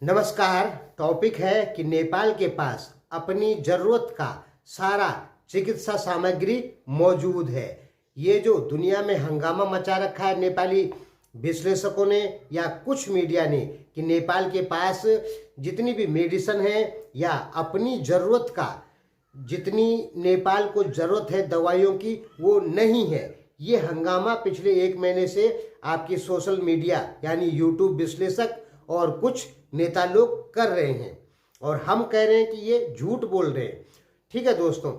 नमस्कार। टॉपिक है कि नेपाल के पास अपनी जरूरत का सारा चिकित्सा सामग्री मौजूद है। ये जो दुनिया में हंगामा मचा रखा है नेपाली विश्लेषकों ने या कुछ मीडिया ने कि नेपाल के पास जितनी भी मेडिसिन है या अपनी ज़रूरत का जितनी नेपाल को ज़रूरत है दवाइयों की वो नहीं है। ये हंगामा पिछले एक महीने से आपकी सोशल मीडिया यानी यूट्यूब विश्लेषक और कुछ नेता लोग कर रहे हैं और हम कह रहे हैं कि ये झूठ बोल रहे हैं। ठीक है दोस्तों,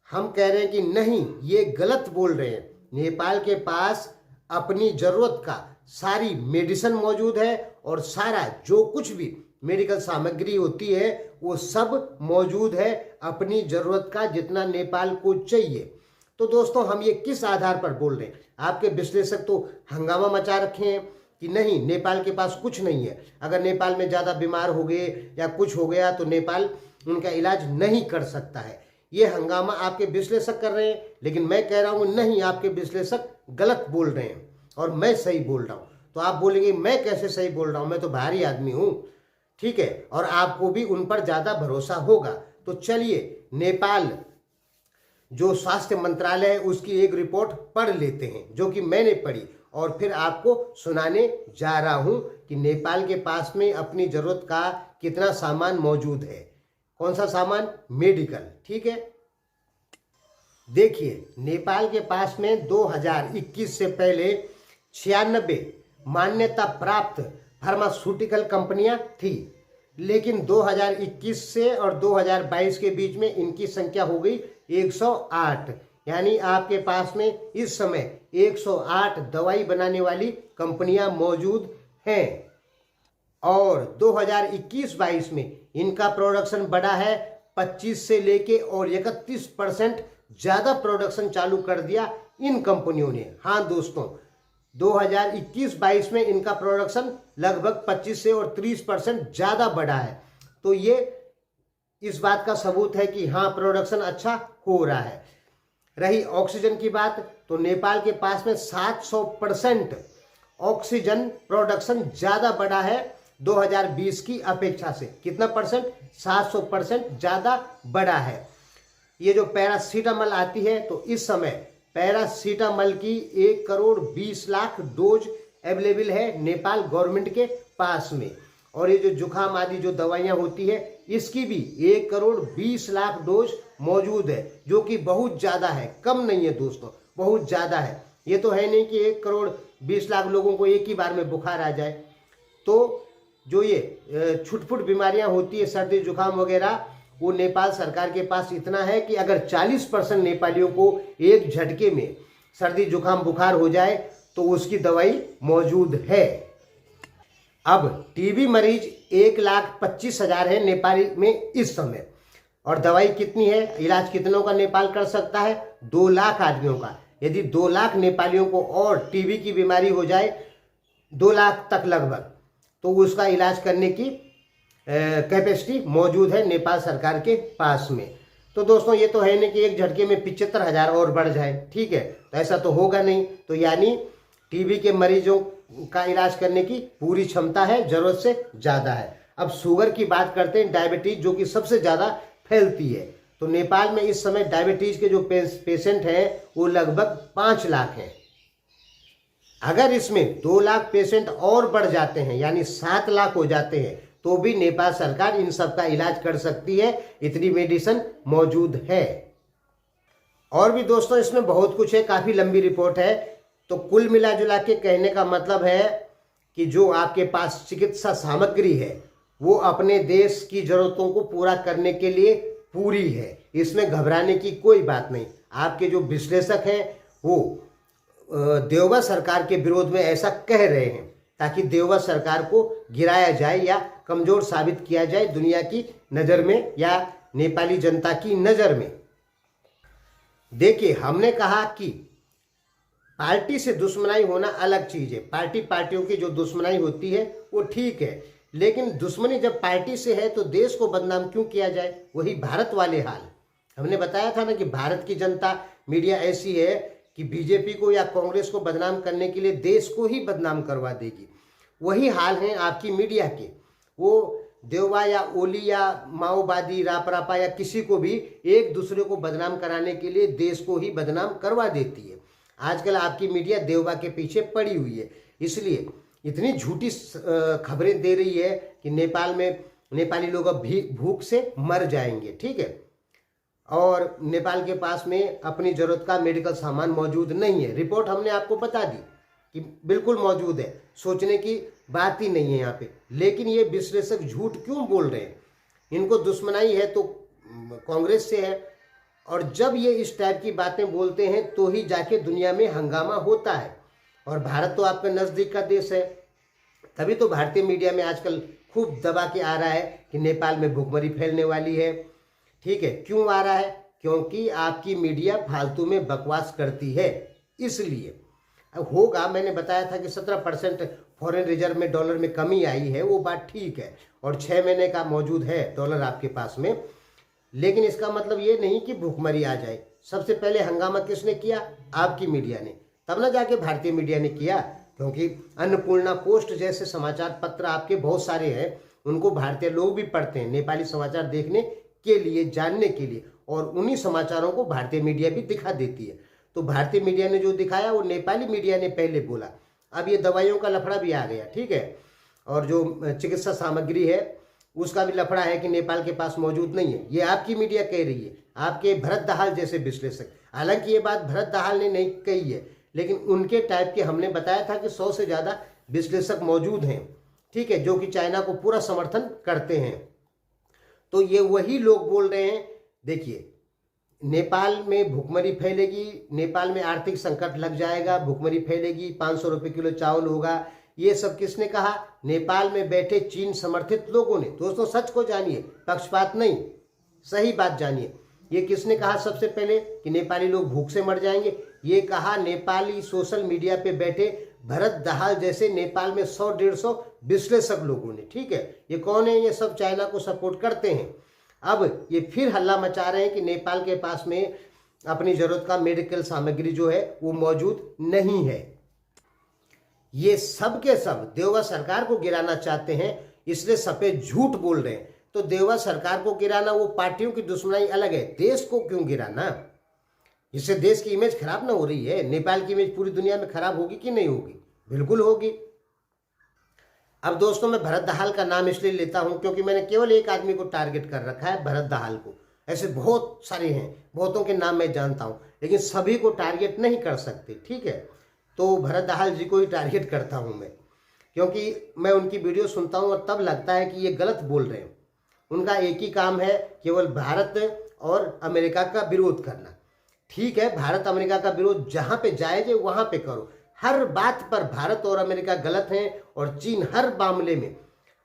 हम कह रहे हैं कि नहीं, ये गलत बोल रहे हैं। नेपाल के पास अपनी ज़रूरत का सारी मेडिसिन मौजूद है और सारा जो कुछ भी मेडिकल सामग्री होती है वो सब मौजूद है, अपनी ज़रूरत का जितना नेपाल को चाहिए। तो दोस्तों, हम ये किस आधार पर बोल रहे हैं? आपके विश्लेषक तो हंगामा मचा रखे हैं कि नहीं, नेपाल के पास कुछ नहीं है, अगर नेपाल में ज़्यादा बीमार हो गए या कुछ हो गया तो नेपाल उनका इलाज नहीं कर सकता है। ये हंगामा आपके विश्लेषक कर रहे हैं, लेकिन मैं कह रहा हूँ नहीं, आपके विश्लेषक गलत बोल रहे हैं और मैं सही बोल रहा हूँ। तो आप बोलेंगे मैं कैसे सही बोल रहा हूँ, मैं तो बाहरी आदमी हूँ। ठीक है, और आपको भी उन पर ज़्यादा भरोसा होगा। तो चलिए नेपाल जो स्वास्थ्य मंत्रालय है उसकी एक रिपोर्ट पढ़ लेते हैं जो कि मैंने पढ़ी और फिर आपको सुनाने जा रहा हूं कि नेपाल के पास में अपनी जरूरत का कितना सामान मौजूद है। कौन सा सामान? मेडिकल। ठीक है, देखिए नेपाल के पास में 2021 से पहले 96 मान्यता प्राप्त फार्मास्यूटिकल कंपनियां थी, लेकिन 2021 से और 2022 के बीच में इनकी संख्या हो गई 108। यानी आपके पास में इस समय 108 दवाई बनाने वाली कंपनियां मौजूद हैं और 2021-22 में इनका प्रोडक्शन बढ़ा है 25 से लेके और 31% ज़्यादा प्रोडक्शन चालू कर दिया इन कंपनियों ने। हाँ दोस्तों, 2021-22 में इनका प्रोडक्शन लगभग 25 से और 30% ज़्यादा बढ़ा है। तो ये इस बात का सबूत है कि हाँ, प्रोडक्शन अच्छा हो रहा है। रही ऑक्सीजन की बात, तो नेपाल के पास में 700% ऑक्सीजन प्रोडक्शन ज़्यादा बढ़ा है 2020 की अपेक्षा से। कितना परसेंट? 700% ज़्यादा बढ़ा है। ये जो पैरासीटामल आती है, तो इस समय पैरासीटामल की 1,20,00,000 डोज अवेलेबल है नेपाल गवर्नमेंट के पास में। और ये जो जुखाम आदि जो दवाइयाँ होती है इसकी भी 1,20,00,000 डोज मौजूद है, जो कि बहुत ज़्यादा है, कम नहीं है दोस्तों, बहुत ज़्यादा है। ये तो है नहीं कि 1,20,00,000 लोगों को एक ही बार में बुखार आ जाए। तो जो ये छुटपुट बीमारियां होती है, सर्दी जुकाम वगैरह, वो नेपाल सरकार के पास इतना है कि अगर 40% नेपालियों को एक झटके में सर्दी जुकाम बुखार हो जाए तो उसकी दवाई मौजूद है। अब टीबी मरीज 1,25,000 है नेपाल में इस समय, और दवाई कितनी है, इलाज कितनों का नेपाल कर सकता है? 2 लाख आदमियों का। यदि 2 लाख नेपालियों को और टीबी की बीमारी हो जाए 2 लाख तक लगभग, तो उसका इलाज करने की कैपेसिटी मौजूद है नेपाल सरकार के पास में। तो दोस्तों, ये तो है नहीं कि एक झटके में 75,000 और बढ़ जाए। ठीक है, तो ऐसा तो होगा नहीं। तो यानी टीबी के मरीजों का इलाज करने की पूरी क्षमता है, जरूरत से ज़्यादा है। अब शुगर की बात करते हैं, डायबिटीज जो कि सबसे ज़्यादा फैलती है। तो नेपाल में इस समय डायबिटीज के जो पेशेंट हैं वो लगभग 5 लाख हैं। अगर इसमें 2 लाख पेशेंट और बढ़ जाते हैं यानी 7 लाख हो जाते हैं तो भी नेपाल सरकार इन सब का इलाज कर सकती है, इतनी मेडिसिन मौजूद है। और भी दोस्तों इसमें बहुत कुछ है, काफ़ी लंबी रिपोर्ट है। तो कुल मिला जुला के कहने का मतलब है कि जो आपके पास चिकित्सा सामग्री है वो अपने देश की जरूरतों को पूरा करने के लिए पूरी है, इसमें घबराने की कोई बात नहीं। आपके जो विश्लेषक हैं वो देववा सरकार के विरोध में ऐसा कह रहे हैं ताकि देववा सरकार को गिराया जाए या कमजोर साबित किया जाए दुनिया की नज़र में या नेपाली जनता की नज़र में। देखिए, हमने कहा कि पार्टी से दुश्मनाई होना अलग चीज़ है। पार्टियों की जो दुश्मनाई होती है वो ठीक है, लेकिन दुश्मनी जब पार्टी से है तो देश को बदनाम क्यों किया जाए? वही भारत वाले हाल। हमने बताया था ना कि भारत की जनता मीडिया ऐसी है कि बीजेपी को या कांग्रेस को बदनाम करने के लिए देश को ही बदनाम करवा देगी। वही हाल है आपकी मीडिया के। वो देववा या ओली या माओवादी रापरापा या किसी को भी एक दूसरे को बदनाम कराने के लिए देश को ही बदनाम करवा देती है। आजकल आपकी मीडिया देववा के पीछे पड़ी हुई है, इसलिए इतनी झूठी खबरें दे रही है कि नेपाल में नेपाली लोग अब भूख से मर जाएंगे। ठीक है, और नेपाल के पास में अपनी जरूरत का मेडिकल सामान मौजूद नहीं है। रिपोर्ट हमने आपको बता दी कि बिल्कुल मौजूद है, सोचने की बात ही नहीं है यहाँ पे। लेकिन ये विश्लेषक झूठ क्यों बोल रहे हैं? इनको दुश्मनाई है तो कांग्रेस से है, और जब ये इस टाइप की बातें बोलते हैं तो ही जाके दुनिया में हंगामा होता है। और भारत तो आपका नज़दीक का देश है, तभी तो भारतीय मीडिया में आजकल खूब दबा के आ रहा है कि नेपाल में भुखमरी फैलने वाली है। ठीक है, क्यों आ रहा है? क्योंकि आपकी मीडिया फालतू में बकवास करती है, इसलिए होगा। मैंने बताया था कि 17% फॉरेन रिजर्व में डॉलर में कमी आई है, वो बात ठीक है, और 6 महीने का मौजूद है डॉलर आपके पास में। लेकिन इसका मतलब ये नहीं कि भूखमरी आ जाए। सबसे पहले हंगामा किसने किया? आपकी मीडिया ने, तब ना जाके भारतीय मीडिया ने किया। क्योंकि अन्नपूर्णा पोस्ट जैसे समाचार पत्र आपके बहुत सारे हैं, उनको भारतीय लोग भी पढ़ते हैं नेपाली समाचार देखने के लिए, जानने के लिए, और उन्हीं समाचारों को भारतीय मीडिया भी दिखा देती है। तो भारतीय मीडिया ने जो दिखाया वो नेपाली मीडिया ने पहले बोला। अब ये दवाइयों का लफड़ा भी आ गया। ठीक है, और जो चिकित्सा सामग्री है उसका भी लफड़ा है कि नेपाल के पास मौजूद नहीं है, ये आपकी मीडिया कह रही है, आपके भरत दाहाल जैसे विश्लेषक। हालांकि ये बात भरत दाहाल ने नहीं कही है, लेकिन उनके टाइप के हमने बताया था कि 100 से ज़्यादा विश्लेषक मौजूद हैं। ठीक है, जो कि चाइना को पूरा समर्थन करते हैं। तो ये वही लोग बोल रहे हैं, देखिए नेपाल में भुखमरी फैलेगी, नेपाल में आर्थिक संकट लग जाएगा, भुखमरी फैलेगी, 500 रुपये किलो चावल होगा। ये सब किसने कहा? नेपाल में बैठे चीन समर्थित लोगों ने। दोस्तों सच को जानिए, पक्षपात नहीं, सही बात जानिए। ये किसने कहा सबसे पहले कि नेपाली लोग भूख से मर जाएंगे? ये कहा नेपाली सोशल मीडिया पे बैठे भरत दाहाल जैसे नेपाल में 100-150 विश्लेषक लोगों ने। ठीक है, ये कौन है? ये सब चाइना को सपोर्ट करते हैं। अब ये फिर हल्ला मचा रहे हैं कि नेपाल के पास में अपनी जरूरत का मेडिकल सामग्री जो है वो मौजूद नहीं है। ये सब के सब देववा सरकार को गिराना चाहते हैं, इसलिए सफेद झूठ बोल रहे हैं। तो देववा सरकार को गिराना, वो पार्टियों की दुश्मनी अलग है, देश को क्यों गिराना? इससे देश की इमेज खराब ना हो रही है? नेपाल की इमेज पूरी दुनिया में खराब होगी कि नहीं होगी? बिल्कुल होगी। अब दोस्तों मैं भरत दाहाल का नाम इसलिए लेता हूं क्योंकि मैंने केवल एक आदमी को टारगेट कर रखा है, भरत दाहाल को। ऐसे बहुत सारे हैं, बहुतों के नाम मैं जानता हूं, लेकिन सभी को टारगेट नहीं कर सकते। ठीक है, तो भरत दाहाल जी को ही टारगेट करता हूं मैं, क्योंकि मैं उनकी वीडियो सुनता हूं और तब लगता है कि ये गलत बोल रहे हैं। उनका एक ही काम है, केवल भारत और अमेरिका का विरोध करना। ठीक है, भारत अमेरिका का विरोध जहां पे जायज है वहां पे करो। हर बात पर भारत और अमेरिका गलत हैं, और चीन हर मामले में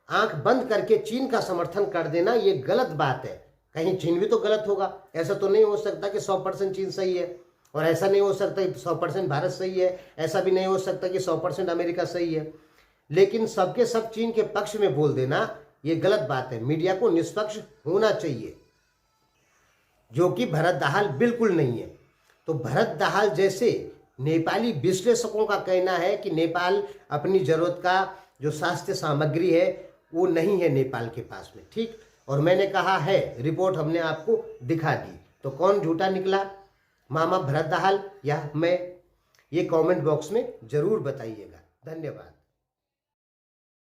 आंख बंद करके चीन का समर्थन कर देना ये गलत बात है। कहीं चीन भी तो गलत होगा। ऐसा तो नहीं हो सकता कि 100% चीन सही है, और ऐसा नहीं हो सकता कि 100% भारत सही है, ऐसा भी नहीं हो सकता कि 100% अमेरिका सही है। लेकिन सबके सब चीन के पक्ष में बोल देना ये गलत बात है। मीडिया को निष्पक्ष होना चाहिए, जो कि भरत दाहाल बिल्कुल नहीं है। तो भरत दाहाल जैसे नेपाली विश्लेषकों का कहना है कि नेपाल अपनी जरूरत का जो स्वास्थ्य सामग्री है वो नहीं है नेपाल के पास में। ठीक, और मैंने कहा है, रिपोर्ट हमने आपको दिखा दी। तो कौन झूठा निकला, मामा भरत दाहाल या मैं? ये कमेंट बॉक्स में जरूर बताइएगा। धन्यवाद।